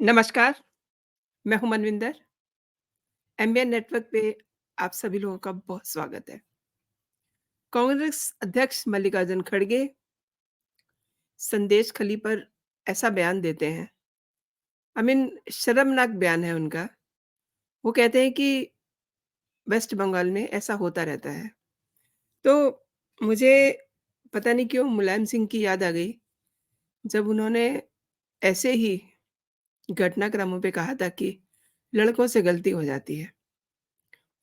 नमस्कार, मैं हूँ मनविंदर। एमबीएन नेटवर्क पे आप सभी लोगों का बहुत स्वागत है। कांग्रेस अध्यक्ष मल्लिकार्जुन खड़गे संदेश खली पर ऐसा बयान देते हैं। शर्मनाक बयान है उनका। वो कहते हैं कि वेस्ट बंगाल में ऐसा होता रहता है। तो मुझे पता नहीं क्यों मुलायम सिंह की याद आ गई, जब उन्होंने ऐसे ही घटनाक्रमों पे कहा था कि लड़कों से गलती हो जाती है।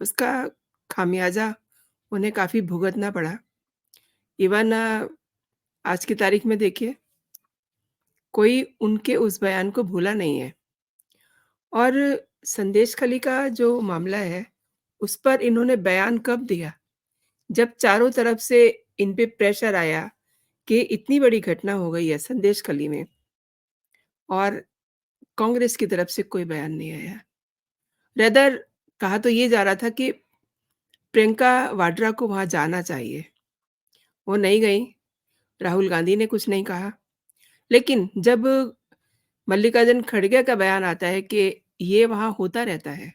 उसका खामियाज़ा उन्हें काफ़ी भुगतना पड़ा। इवन आज की तारीख में देखिए, कोई उनके उस बयान को भूला नहीं है। और संदेश खली का जो मामला है, उस पर इन्होंने बयान कब दिया? जब चारों तरफ से इन पे प्रेशर आया कि इतनी बड़ी घटना हो गई है संदेश खली में और कांग्रेस की तरफ से कोई बयान नहीं आया। रादर कहा तो ये जा रहा था कि प्रियंका वाड्रा को वहाँ जाना चाहिए। वो नहीं गईं, राहुल गांधी ने कुछ नहीं कहा। लेकिन जब मल्लिकार्जुन खड़गे का बयान आता है कि ये वहाँ होता रहता है,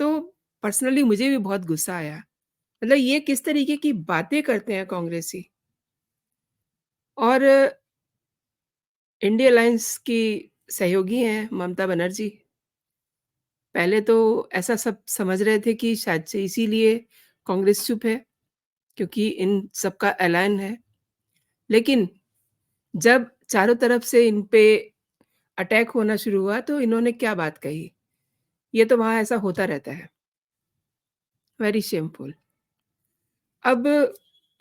तो पर्सनली मुझे भी बहुत गुस्सा आया। मतलब ये किस तरीके की बातें करते हैं कांग्रेसी। और इंडिया अलायंस की सहयोगी हैं ममता बनर्जी। पहले तो ऐसा सब समझ रहे थे कि शायद से इसीलिए कांग्रेस चुप है, क्योंकि इन सबका ऐलान है। लेकिन जब चारों तरफ से इन पे अटैक होना शुरू हुआ, तो इन्होंने क्या बात कही, ये तो वहाँ ऐसा होता रहता है। Very shameful. अब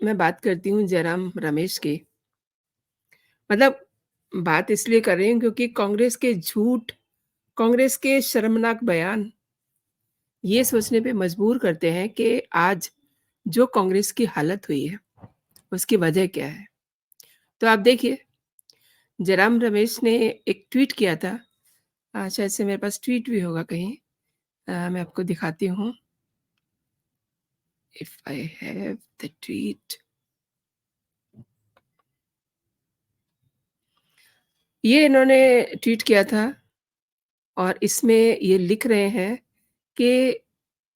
मैं बात करती हूँ जयराम रमेश की। मतलब बात इसलिए कर रही हूँ क्योंकि कांग्रेस के झूठ, कांग्रेस के शर्मनाक बयान ये सोचने पे मजबूर करते हैं कि आज जो कांग्रेस की हालत हुई है, उसकी वजह क्या है? तो आप देखिए, जयराम रमेश ने एक ट्वीट किया था। शायद से मेरे पास ट्वीट भी होगा कहीं। मैं आपको दिखाती हूँ, if I have the tweet. ये इन्होंने ट्वीट किया था और इसमें ये लिख रहे हैं कि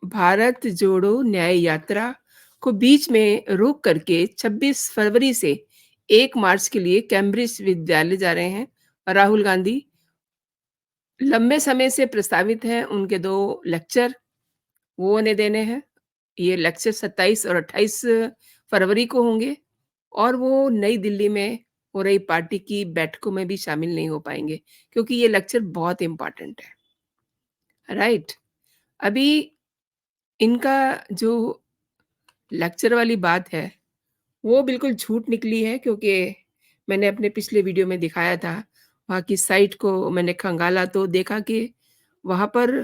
भारत जोड़ो न्याय यात्रा को बीच में रोक करके 26 फरवरी से 1 मार्च के लिए कैम्ब्रिज विश्वविद्यालय जा रहे हैं। और राहुल गांधी लंबे समय से प्रस्तावित हैं उनके 2 लेक्चर, वो उन्हें देने हैं। ये लेक्चर 27 और 28 फरवरी को होंगे और वो नई दिल्ली में हो रही पार्टी की बैठकों में भी शामिल नहीं हो पाएँगे, क्योंकि ये लेक्चर बहुत इम्पोर्टेंट है, राइट? अभी इनका जो लेक्चर वाली बात है, वो बिल्कुल झूठ निकली है, क्योंकि मैंने अपने पिछले वीडियो में दिखाया था, वहाँ की साइट को मैंने खंगाला तो देखा कि वहाँ पर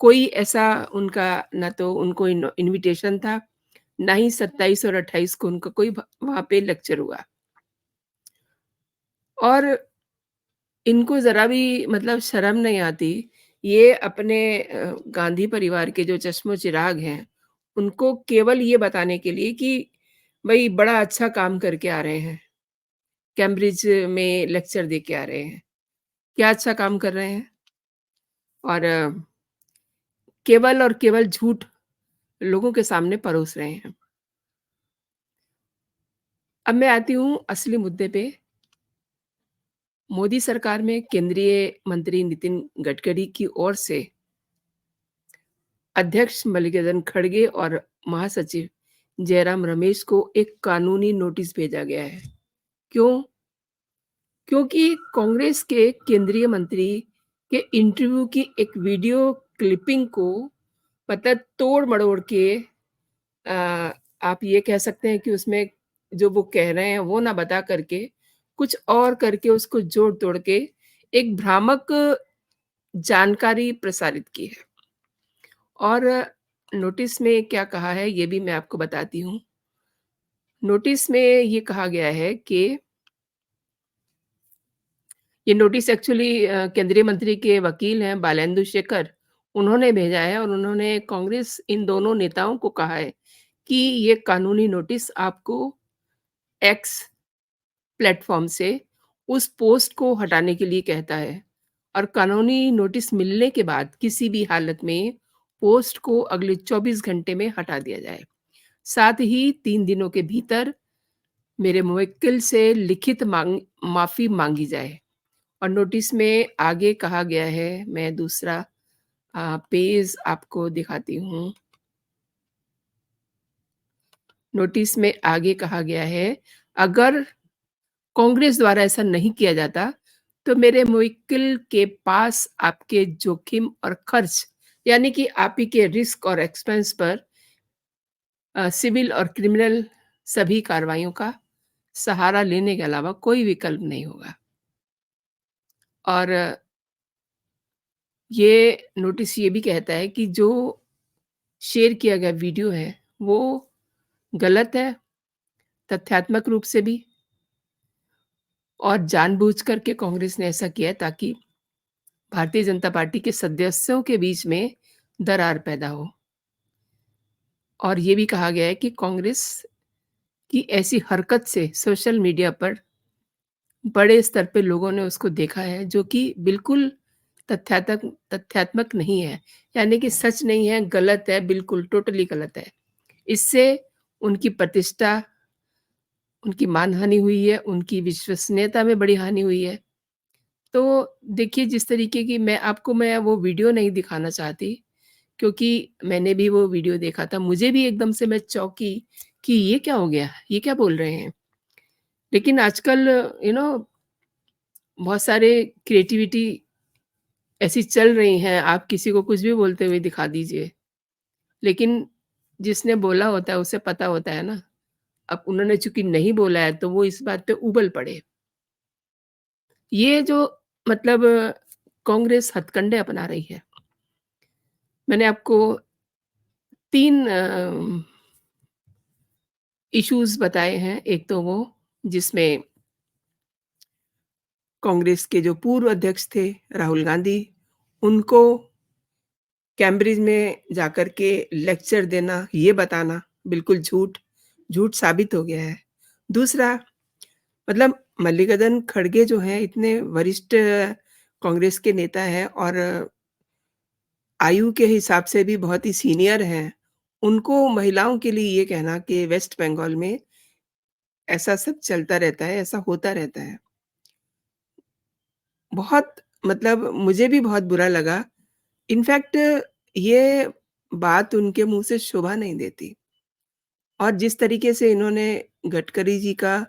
कोई ऐसा उनका ना तो उनको इन्विटेशन था, ना ही 27 और 28 को उनका कोई वहाँ पे लेक्चर हुआ। और इनको ज़रा भी मतलब शर्म नहीं आती, ये अपने गांधी परिवार के जो चश्मो-चिराग हैं, उनको केवल ये बताने के लिए कि भई बड़ा अच्छा काम करके आ रहे हैं, कैम्ब्रिज में लेक्चर दे के आ रहे हैं। क्या अच्छा काम कर रहे हैं? और केवल और केवल झूठ लोगों के सामने परोस रहे हैं। अब मैं आती हूँ असली मुद्दे पे। मोदी सरकार में केंद्रीय मंत्री नितिन गडकरी की ओर से अध्यक्ष मल्लिकार्जुन खड़गे और महासचिव जयराम रमेश को एक कानूनी नोटिस भेजा गया है। क्यों? क्योंकि कांग्रेस के केंद्रीय मंत्री के इंटरव्यू की एक वीडियो क्लिपिंग को मतलब तोड़-मड़ोड़ के आप ये कह सकते हैं कि उसमें जो वो कह रहे हैं वो ना बता करके, कुछ और करके उसको जोड़-तोड़ के एक भ्रामक जानकारी प्रसारित की है। और नोटिस में क्या कहा है ये भी मैं आपको बताती हूँ। नोटिस में ये कहा गया है कि ये नोटिस एक्चुअली केंद्रीय मंत्री के वकील हैं बालेंदु शेखर, उन्होंने भेजा है और उन्होंने कांग्रेस इन दोनों नेताओं को कहा है कि ये कानूनी नोटिस आपको एक्स प्लेटफ़ॉर्म से उस पोस्ट को हटाने के लिए कहता है। और कानूनी नोटिस मिलने के बाद किसी भी हालत में पोस्ट को अगले 24 घंटे में हटा दिया जाए। साथ ही 3 दिनों के भीतर मेरे मुवक्किल से लिखित माफ़ी माँगी जाए। और नोटिस में आगे कहा गया है, मैं दूसरा पेज आपको दिखाती हूँ। नोटिस में आगे कहा गया है, अगर कांग्रेस द्वारा ऐसा नहीं किया जाता, तो मेरे मुवक्किल के पास आपके जोखिम और खर्च, यानी कि आप ही के रिस्क और एक्सपेंस पर सिविल और क्रिमिनल सभी कार्रवाइयों का सहारा लेने के अलावा कोई विकल्प नहीं होगा। और ये नोटिस ये भी कहता है कि जो शेयर किया गया वीडियो है, वो गलत है, तथ्यात्मक रूप से भी, और जानबूझकर के कांग्रेस ने ऐसा किया है ताकि भारतीय जनता पार्टी के सदस्यों के बीच में दरार पैदा हो। और ये भी कहा गया है कि कांग्रेस की ऐसी हरकत से सोशल मीडिया पर बड़े स्तर पे लोगों ने उसको देखा है, जो कि बिल्कुल तथ्यात्मक नहीं है, यानी कि सच नहीं है, गलत है, बिल्कुल टोटली गलत है। इससे उनकी प्रतिष्ठा, उनकी मानहानि हुई है, उनकी विश्वसनीयता में बड़ी हानि हुई है। तो देखिए, जिस तरीके की मैं वो वीडियो नहीं दिखाना चाहती, क्योंकि मैंने भी वो वीडियो देखा था। मुझे भी एकदम से मैं चौंकी कि ये क्या हो गया? ये क्या बोल रहे हैं? लेकिन आजकल यू नो बहुत सारे क्रिएटिविटी ऐसी चल रही हैं, आप किसी को कुछ भी बोलते हुए दिखा दीजिए। लेकिन जिसने बोला होता है उसे पता होता है ना। अब उन्होंने चूँकि नहीं बोला है तो वो इस बात पे उबल पड़े। ये जो मतलब कांग्रेस हथकंडे अपना रही है। मैंने आपको 3 इश्यूज़ बताए हैं। एक तो वो जिसमें कांग्रेस के जो पूर्व अध्यक्ष थे राहुल गांधी, उनको कैम्ब्रिज में जाकर के लेक्चर देना, ये बताना बिल्कुल झूठ साबित हो गया है। दूसरा, मतलब मल्लिकार्जुन खड़गे जो हैं इतने वरिष्ठ कांग्रेस के नेता हैं और आयु के हिसाब से भी बहुत ही सीनियर हैं। उनको महिलाओं के लिए ये कहना कि वेस्ट बंगाल में ऐसा सब चलता रहता है, ऐसा होता रहता है। बहुत मतलब मुझे भी बहुत बुरा लगा। इनफैक्ट ये बात उनके मुँह से शोभा नहीं देती। और जिस तरीके से इन्होंने गडकरी जी का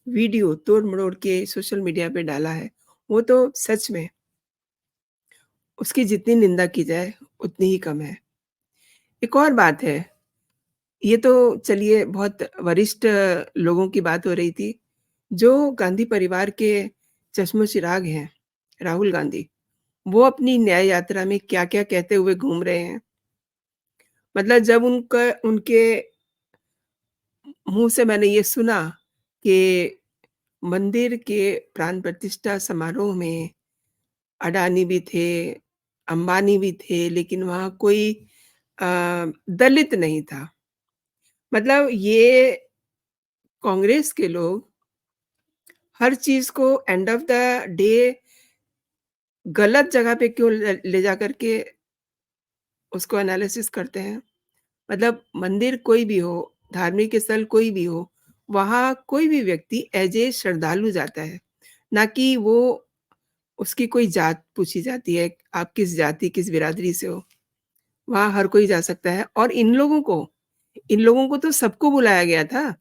वीडियो तोड़-मरोड़ के सोशल मीडिया पे डाला है, वो तो सच में उसकी जितनी निंदा की जाए, उतनी ही कम है। एक और बात है, ये तो चलिए बहुत वरिष्ठ लोगों की बात हो रही थी। जो गांधी परिवार के चश्मो-चिराग हैं, राहुल गांधी, वो अपनी न्याय यात्रा में क्या-क्या कहते हुए घूम रहे हैं। मतलब जब उनका उनके मुँह से मैंने ये सुना कि मंदिर के प्राण प्रतिष्ठा समारोह में अडानी भी थे, अंबानी भी थे, लेकिन वहाँ कोई अ, दलित नहीं था। मतलब ये कांग्रेस के लोग हर चीज़ को एंड ऑफ द डे गलत जगह पे क्यों ले जाकर के उसको एनालिसिस करते हैं। मतलब मंदिर कोई भी हो, धार्मिक स्थल कोई भी हो, वहाँ कोई भी व्यक्ति एज़ ए श्रद्धालु जाता है, ना कि वो उसकी कोई जात पूछी जाती है, आप किस जाति, किस बिरादरी से हो। वहाँ हर कोई जा सकता है और इन लोगों को तो सबको बुलाया गया था,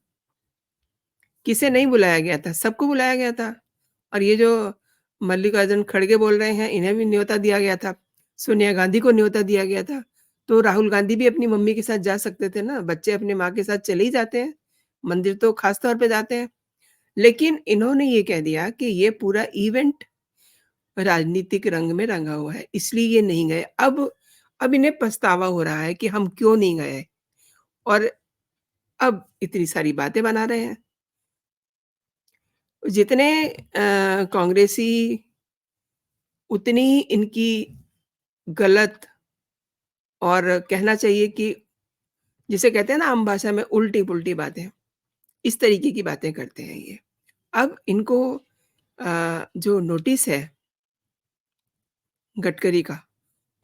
किसे नहीं बुलाया गया था, सबको बुलाया गया था। और ये जो मल्लिकार्जुन खड़गे बोल रहे हैं, इन्हें भी न्योता दिया गया था, सोनिया गांधी को न्योता दिया गया था। तो राहुल गांधी भी अपनी मम्मी के साथ जा सकते थे ना, बच्चे अपनी माँ के साथ चले ही जाते हैं, मंदिर तो खास तौर पे जाते हैं। लेकिन इन्होंने ये कह दिया कि ये पूरा इवेंट राजनीतिक रंग में रंगा हुआ है, इसलिए ये नहीं गए। अब इन्हें पछतावा हो रहा है कि हम क्यों नहीं गए और अब इतनी सारी बातें बना रहे हैं। जितने कांग्रेसी उतनी ही इनकी गलत और कहना चाहिए कि जिसे कहते हैं ना आम भाषा में उल्टी-पुल्टी बातें, इस तरीके की बातें करते हैं ये। अब इनको जो नोटिस है गडकरी का,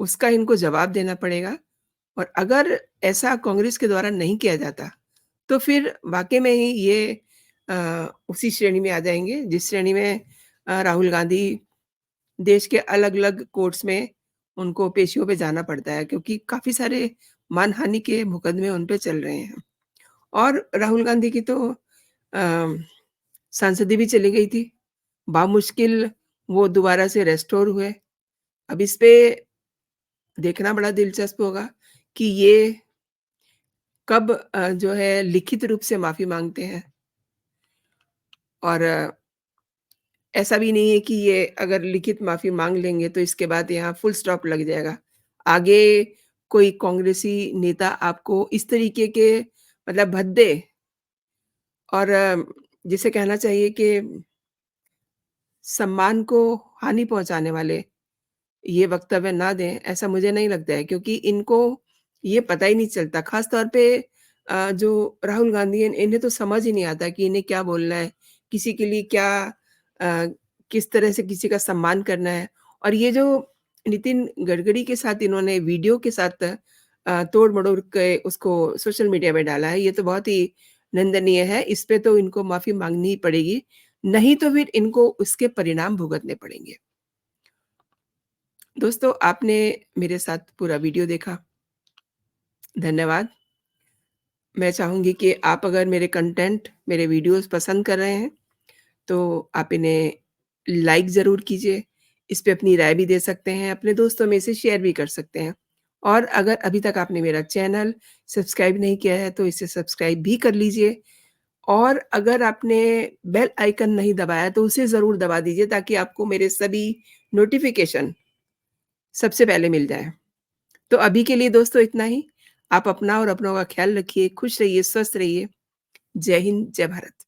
उसका इनको जवाब देना पड़ेगा और अगर ऐसा कांग्रेस के द्वारा नहीं किया जाता, तो फिर वाक़ई में ही ये उसी श्रेणी में आ जाएँगे, जिस श्रेणी में राहुल गांधी देश के अलग-अलग कोर्ट्स में उनको पेशियों पे जाना पड़ता है क्योंकि काफ़ी सारे मानहानि के मुकदमे उन पे चल रहे हैं। और राहुल गांधी की तो अ, सांसदी भी चली गई थी। बामुश्किल वो दोबारा से रिस्टोर हुए। अब इस पे देखना बड़ा दिलचस्प होगा कि ये कब जो है लिखित रूप से माफ़ी माँगते हैं और ऐसा भी नहीं है कि ये अगर लिखित माफ़ी माँग लेंगे तो इसके बाद यहाँ फुल स्टॉप लग जाएगा। आगे कोई कांग्रेसी नेता आपको इस तरीके के मतलब भद्दे और जिसे कहना चाहिए कि सम्मान को हानि पहुँचाने वाले ये वक्तव्य ना दें, ऐसा मुझे नहीं लगता है क्योंकि इनको ये पता ही नहीं चलता। ख़ास तौर पे जो राहुल गांधी हैं, इन्हें तो समझ ही नहीं आता कि इन्हें क्या बोलना है, किसी के लिए क्या अ, किस तरह से किसी का सम्मान करना है। और ये जो नितिन गडकरी के साथ इन्होंने वीडियो के साथ तोड़-मड़ोड़ के उसको सोशल मीडिया में डाला है, ये तो बहुत ही निंदनीय है। इस पे तो इनको माफ़ी माँगनी ही पड़ेगी, नहीं तो फिर इनको उसके परिणाम भुगतने पड़ेंगे। दोस्तों, आपने मेरे साथ पूरा वीडियो देखा, धन्यवाद। मैं चाहूँगी कि आप अगर मेरे कंटेंट, मेरे वीडियोज़ पसंद कर रहे हैं, तो आप इन्हें लाइक ज़रूर कीजिए। इस पे अपनी राय भी दे सकते हैं, अपने दोस्तों में इसे शेयर भी कर सकते हैं। और अगर अभी तक आपने मेरा चैनल सब्सक्राइब नहीं किया है, तो इसे सब्सक्राइब भी कर लीजिए और अगर आपने बेल आइकन नहीं दबाया, तो उसे ज़रूर दबा दीजिए ताकि आपको मेरे सभी नोटिफ़िकेशन सबसे पहले मिल जाएँ। तो अभी के लिए दोस्तों इतना ही। आप अपना और अपनों का ख़्याल रखिए, खुश रहिए, स्वस्थ रहिए। जय हिंद, जय भारत।